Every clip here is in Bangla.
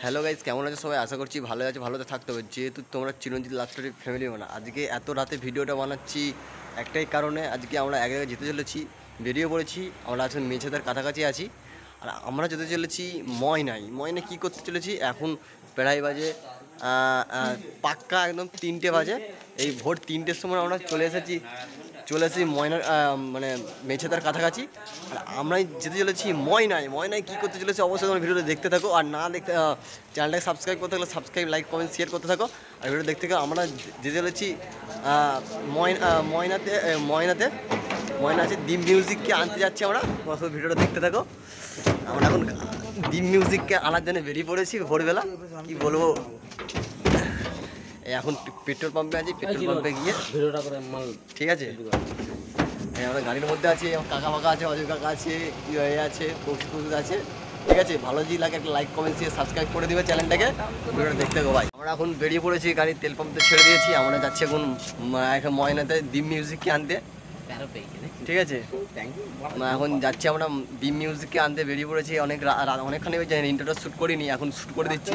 হ্যালো গাইজ, কেমন আছে সবাই? আশা করছি ভালো আছে, ভালোতে থাকতে হবে। যেহেতু তোমরা চিরঞ্জিত লাভ স্টোরি ফ্যামিলি বানা, আজকে এত রাতে ভিডিওটা বানাচ্ছি একটাই কারণে। আজকে আমরা এক জায়গায় যেতে চলেছি, বেরিয়ে পড়েছি। আমরা এখন মেছেদের কাছাকাছি আছি, আর আমরা যেতে চলেছি ময়নায় কী করতে চলেছি। এখন প্রায় বাজে পাক্কা একদম 3টে বাজে। এই ভোর 3টের সময় আমরা চলে এসেছি ময়নার মানে মেছেদার কাছাকাছি। আর আমরাই যেতে চলেছি ময়নায় কী করতে চলেছি অবশ্যই তোমার ভিডিওটা দেখতে থাকো। আর না দেখতে চ্যানেলটাকে সাবস্ক্রাইব করতে থাকলে সাবস্ক্রাইব, লাইক, কমেন্ট, শেয়ার করতে থাকো। আর ভিডিও দেখতে থাকো। আমরা যেতে চলেছি ময়নাতে আছে ডিম মিউজিককে আনতে যাচ্ছি আমরা। তোমার সব ভিডিওটা দেখতে থাকো। আমরা এখন ডিম মিউজিককে আনার জন্য বেরিয়ে পড়েছি ভোরবেলা। কী বলবো, এখন পেট্রোল পাম্পে আছি, পেট্রোল পাম্পে গিয়ে ভিডিওটা করে মাল। ঠিক আছে, আমরা গাড়ির মধ্যে আছি, কাকা ফাঁকা আছে, অজয় কাকা আছে, আছে, কৌশিক আছে। ঠিক আছে, ভালো যদি লাগে একটা লাইক, কমেন্ট, শেয়ার, সাবস্ক্রাইব করে দেবে চ্যানেলটাকে। ভিডিওটা দেখতে গো ভাই। আমরা এখন বেরিয়ে পড়েছি, গাড়ির তেল পাম্পে ছেড়ে দিয়েছি। আমরা যাচ্ছি এখন ময়নাতে ডিম মিউজিককে আনতে। ঠিক আছে, এখন যাচ্ছি আমরা ডিম মিউজিককে আনতে বেরিয়ে পড়েছি। অনেকখানি ইন্টারটা শ্যুট করিনি, এখন শ্যুট করে দিচ্ছি।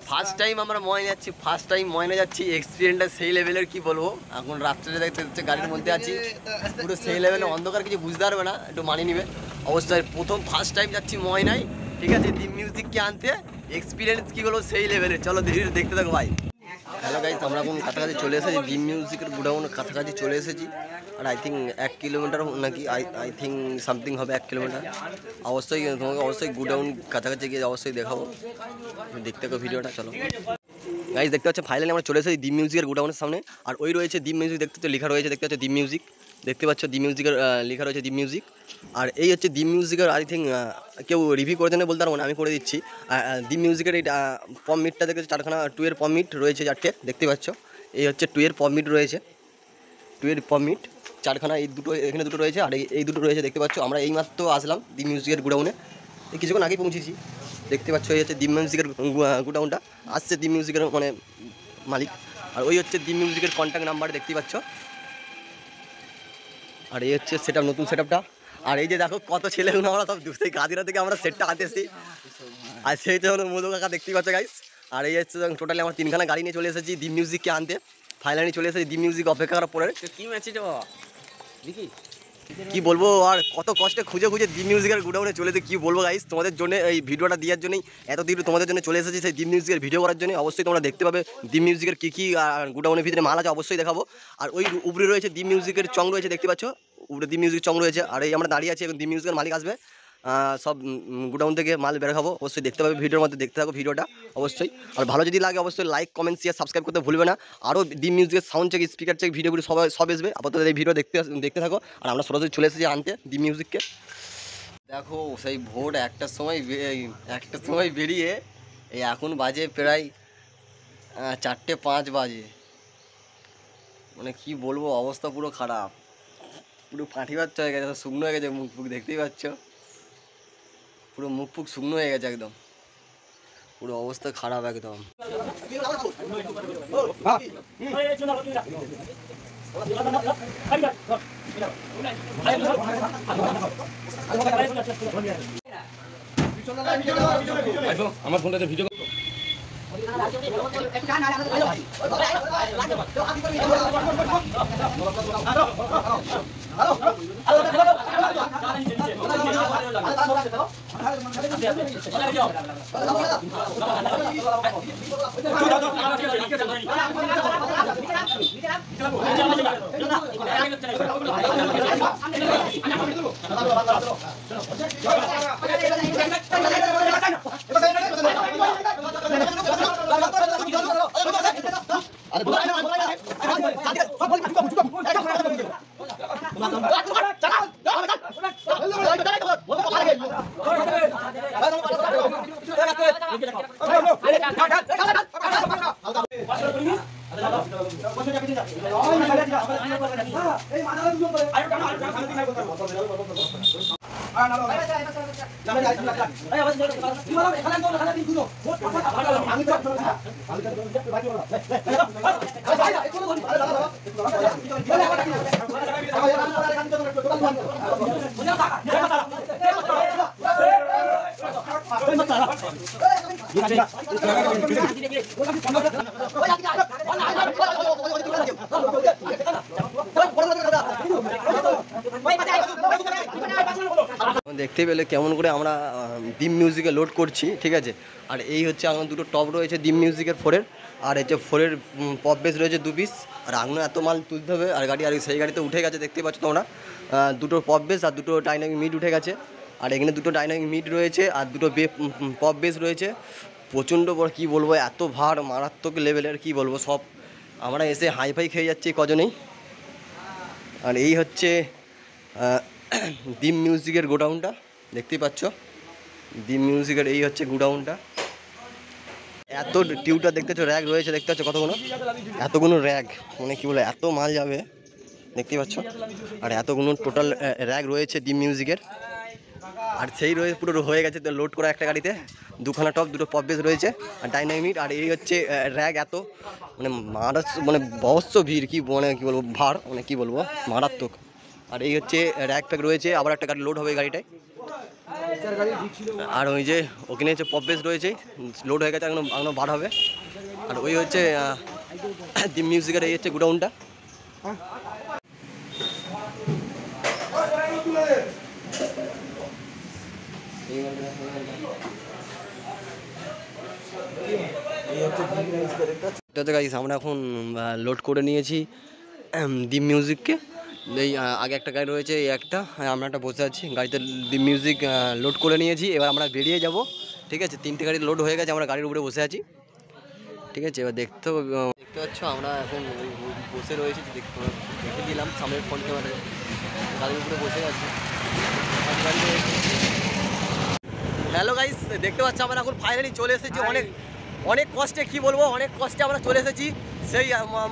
ফার্স্ট টাইম আমরা ময়না যাচ্ছি। এক্সপিরিয়েন্সটা সেই লেভেলের, কি বলবো। এখন রাত্রে দেখতে গাড়ির মধ্যে আছি, পুরো সেই লেভেলে অন্ধকার, কিছু বুঝতে পারবে না, একটু মানিয়ে নিবে অবশ্যই। ফার্স্ট টাইম যাচ্ছি ময়নায়। ঠিক আছে, ডিম মিউজিককে আনতে। এক্সপিরিয়েন্স কী বলবো, সেই লেভেলের। চলো ধীরে ধীরে দেখতে থাকো ভাই। হ্যালো গাইস, আমরা এখন কাছাকাছি চলে এসেছি, ডিম মিউজিকের গোডাউনের কাছাকাছি চলে এসেছি। আর আই থিঙ্ক 1 কিলোমিটার নাকি, আই থিঙ্ক সামথিং হবে 1 কিলোমিটার। তোমাকে গোডাউন কাছাকাছি গিয়ে অবশ্যই দেখাবো, দেখতে থাকো ভিডিওটা। চলো গাইস, দেখতে পাচ্ছ ফাইনালি আমরা চলে এসেছি ডিম মিউজিকের গোডাউনের সামনে। আর ওই রয়েছে ডিম মিউজিক, দেখতে পাচ্ছ লেখা রয়েছে, দেখতে পাচ্ছ ডিম মিউজিক, দেখতে পাচ্ছ ডিম মিউজিকের লেখা রয়েছে ডিম মিউজিক। আর এই হচ্ছে ডিম মিউজিকের, আই থিঙ্ক কেউ রিভিউ করে দেবে বলতে পারবো না, আমি করে দিচ্ছি। ডিম মিউজিকের এই পম মিটটা দেখতে 4খানা 2 এর পম মিট রয়েছে, 4টে দেখতে পাচ্ছ। এই হচ্ছে 2 এর পম মিট রয়েছে, 2 এর পম মিট 4খানা। এই দুটো এখানে দুটো রয়েছে, আর এই দুটো রয়েছে, দেখতে পাচ্ছ। আমরা এইমাত্র আসলাম ডিম মিউজিকের গোডাউনে, এই কিছুক্ষণ আগেই পৌঁছেছি। দেখতে পাচ্ছ এই হচ্ছে ডিম মিউজিকের গোডাউনটা, আসছে ডিম মিউজিকের মানে মালিক। আর ওই হচ্ছে ডিম মিউজিকের কন্ট্যাক্ট নাম্বার, দেখতে পাচ্ছ। আর এই হচ্ছে সেটআপ, নতুন সেটআপটা। আর এই যে দেখো কত ছেলেগুলো, আমরা সব সেই গাদিরা থেকে আমরা সেটটা আনতেছি। আর সেইটা হলো মধু কাকা, দেখতেই পাচ্ছ গাইস। আর এই হচ্ছে টোটালি আমরা 3খানা গাড়ি নিয়ে চলে এসেছি ডিম মিউজিককে আনতে। ফাইনালি চলে এসেছি ডিম মিউজিক অপেক্ষা করার পরে। কি ম্যাচ এটা দেখি, কি বলবো। আর কত কষ্টে খুঁজে ডিম মিউজিকের গোডাউনে চলেছে, কি বলবো গাইস। তোমাদের জন্য এই ভিডিওটা দেওয়ার জন্যই এতদিন তোমাদের জন্য চলে এসেছি সেই ডিম মিউজিকের ভিডিও করার জন্য। অবশ্যই তোমরা দেখতে পাবে ডিম মিউজিকের কী গোডাউনের ভিতরে মাল আছে, অবশ্যই দেখাবো। আর ওই উপরে রয়েছে ডিম মিউজিকের চং রয়েছে, দেখতে পাচ্ছ, উপরে ডিম মিউজিক চং রয়েছে। আর এই আমরা দাঁড়িয়ে আছি, এখন ডিম মিউজিকের মালিক আসবে, সব গোডাউন থেকে মাল বের খাবো। অবশ্যই দেখতে পাবে ভিডিওর মধ্যে, দেখতে থাকো ভিডিওটা অবশ্যই। আর ভালো যদি লাগে অবশ্যই লাইক, কমেন্ট, শেয়ার, সাবস্ক্রাইব করতে ভুলবে না। আরও ডিম মিউজিকের সাউন্ড চেক, স্পিকার চেক ভিডিওগুলো সব আসবে। আপাতত এই ভিডিও দেখতে থাকো। আর আমরা সরাসরি চলে এসেছি আনতে ডিম মিউজিককে। দেখো সেই ভোর 1টার সময় বেরিয়ে এই এখন বাজে প্রায় 4:05 বাজে। মানে কি বলবো, অবস্থা পুরো খারাপ, পুরো ফাঁটি বাচ্চা হয়ে গেছে, শুকনো হয়ে গেছে মুখ ফুক, দেখতেই পাচ্ছ। পুরো মুখ ফুক শুকনো হয়ে গেছে একদম, পুরো অবস্থা খারাপ একদম। আমার ফোনটাতে ভিডিও দেখতে পেলে কেমন করে আমরা ডিম মিউজিকে লোড করছি, ঠিক আছে। আর এই হচ্ছে আমার দুটো টপ রয়েছে ডিম মিউজিকের 4-এর, আর হচ্ছে 4-এর পপ বেস রয়েছে 2 পিস। আর এখনও এত মাল তুলতে হবে, আর গাড়ি আর সেই গাড়িতে উঠে গেছে দেখতে পাচ্ছ তোমরা, দুটো পপ বেস আর দুটো ডাইনামিক মিড উঠে গেছে। আর এখানে দুটো ডাইনামিক মিড রয়েছে আর দুটো পপ বেস রয়েছে। প্রচণ্ড বড়, কী বলবো, এত ভার, মারাত্মক লেভেলের, কী বলবো, সব আমরা এসে হাইফাই খেয়ে যাচ্ছি কজনেই। আর এই হচ্ছে ডিম মিউজিকের গোডাউনটা, দেখতেই পাচ্ছ ডিম মিউজিকের এই হচ্ছে গোডাউনটা। এত টিউটার দেখতেছো, র্যাক রয়েছে দেখতে পাচ্ছ কতগুলো, এতগুলো র্যাক, মানে কী বলে এত মাল যাবে দেখতেই পাচ্ছ। আর এতগুলো টোটাল র্যাক রয়েছে ডিম মিউজিকের। আর সেই রয়েছে পুরো হয়ে গেছে লোড করা একটা গাড়িতে, দুখানা টপ, দুটো পপ বেস রয়েছে আর ডাইনামিক। আর এই হচ্ছে র্যাক, এত মানে মানে বহস্য ভিড়, কি মানে কী বলবো, ভার, মানে কী বলবো, মারাত্মক। আর এই হচ্ছে র্যাক প্যাক রয়েছে, আবার একটা গাড়ি লোড হবে এই গাড়িটায়। আর ওই যে ওখানে হচ্ছে পপ বেস রয়েছে, লোড হয়ে গেছে, এখনো বার হবে। আর ওই হচ্ছে ডিম মিউজিকের এই হচ্ছে গোডাউনটা। আমরা এখন লোড করে নিয়েছি ডিম মিউজিককে। এই আগে একটা গাড়ি রয়েছে, এই একটা, আমরা একটা বসে আছি গাড়িতে, ডিম মিউজিক লোড করে নিয়েছি। এবার আমরা বেরিয়ে যাব, ঠিক আছে। 3টে গাড়ি লোড হয়ে গেছে, আমরা গাড়ির উপরে বসে আছি, ঠিক আছে। এবার দেখতে পাচ্ছ আমরা এখন বসে রয়েছি, দেখে দিলাম সামনের ফোন ক্যামেরায়, গাড়ির উপরে বসে আছি। হ্যালো গাইস, দেখতে পাচ্ছ আমরা এখন ফাইনালি চলে এসেছি, অনেক কষ্টে, কি বলবো, অনেক কষ্টে আমরা চলে এসেছি সেই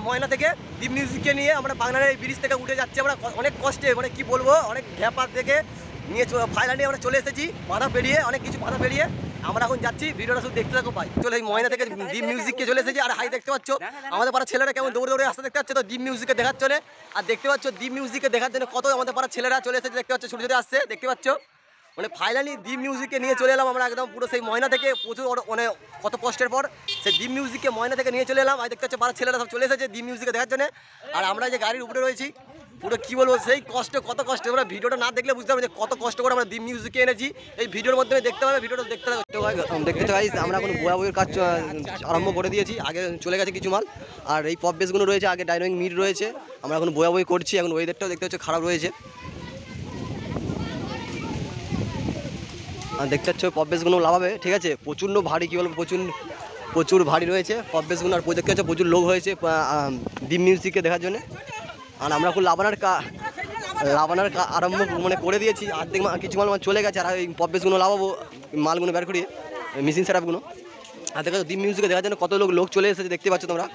ময়না থেকে। ডিম মিউজিককে নিয়ে আমরা বাংলার এই ব্রিজ থেকে উঠে যাচ্ছি আমরা অনেক কষ্টে, মানে কি বলবো, অনেক ঘ্যাপার থেকে নিয়ে ফাইনালি আমরা চলে এসেছি, বাধা পেরিয়ে, অনেক কিছু বাধা পেরিয়ে আমরা এখন যাচ্ছি। ভিডিওটা শুধু দেখতে থাকো ভাই। চলে এই ময়না থেকে ডিম মিউজিককে চলে এসেছি। আর হাই দেখতে পাচ্ছ আমাদের পাড়ার ছেলেরা কেমন দৌড়ে দৌড়ে আসতে দেখতে পাচ্ছ, তো ডিম মিউজিককে দেখার চলে। আর দেখতে পাচ্ছ ডিম মিউজিককে দেখার জন্য কত আমাদের পাড়ার ছেলেরা চলে এসেছে দেখতে পাচ্ছ, ছুটে ছুটে আসছে দেখতে পাচ্ছ। মানে ফাইনালি ডিম মিউজিককে নিয়ে চলে এলাম আমরা একদম পুরো সেই ময়না থেকে, প্রচুর মানে কত কষ্টের পর সেই ডিম মিউজিককে ময়না থেকে নিয়ে চলে এলাম। আর দেখতে পাচ্ছ পাড়ার ছেলেরা সব চলে এসেছে ডিম মিউজিককে দেখার জন্য। আর আমরা যে গাড়ির উপরে রয়েছি, পুরো কী বলবো, সেই কষ্ট, কত কষ্ট, আমরা ভিডিওটা না দেখলে বুঝতে পারবো যে কত কষ্ট করে আমরা ডিম মিউজিককে এনেছি। এই ভিডিওর মাধ্যমে দেখতে পাবে, ভিডিওটা দেখতে চাই। আমরা এখন বয়া বইয়ের কাজ আরম্ভ করে দিয়েছি, আগে চলে গেছে কিছু মাল। আর এই পপ বেসগুলো রয়েছে, আগে ডাইনামিক মিড রয়েছে, আমরা এখন বয়া বই করছি। এখন ওয়েদারটাও দেখতে পাচ্ছ খারাপ রয়েছে, দেখতে পাচ্ছ পপ বেসগুলো লাভাবে, ঠিক আছে। প্রচণ্ড ভারী, কী বলবো, প্রচুর ভারী রয়েছে পপ বেসগুলো। আর দেখতে পাচ্ছ প্রচুর লোক হয়েছে ডিম মিউজিককে দেখার জন্য। আর আমরা খুব লাভানার আরম্ভ মানে করে দিয়েছি, অর্ধেক কিছু মাল চলে গেছে। আর এই পপ বেসগুলো লাভাবো, মালগুলো বের করিয়ে, মেশিন সেটআপগুলো। আর দেখো ডিম মিউজিকে দেখার জন্য কত লোক চলে এসেছে দেখতে পাচ্ছ তোমরা।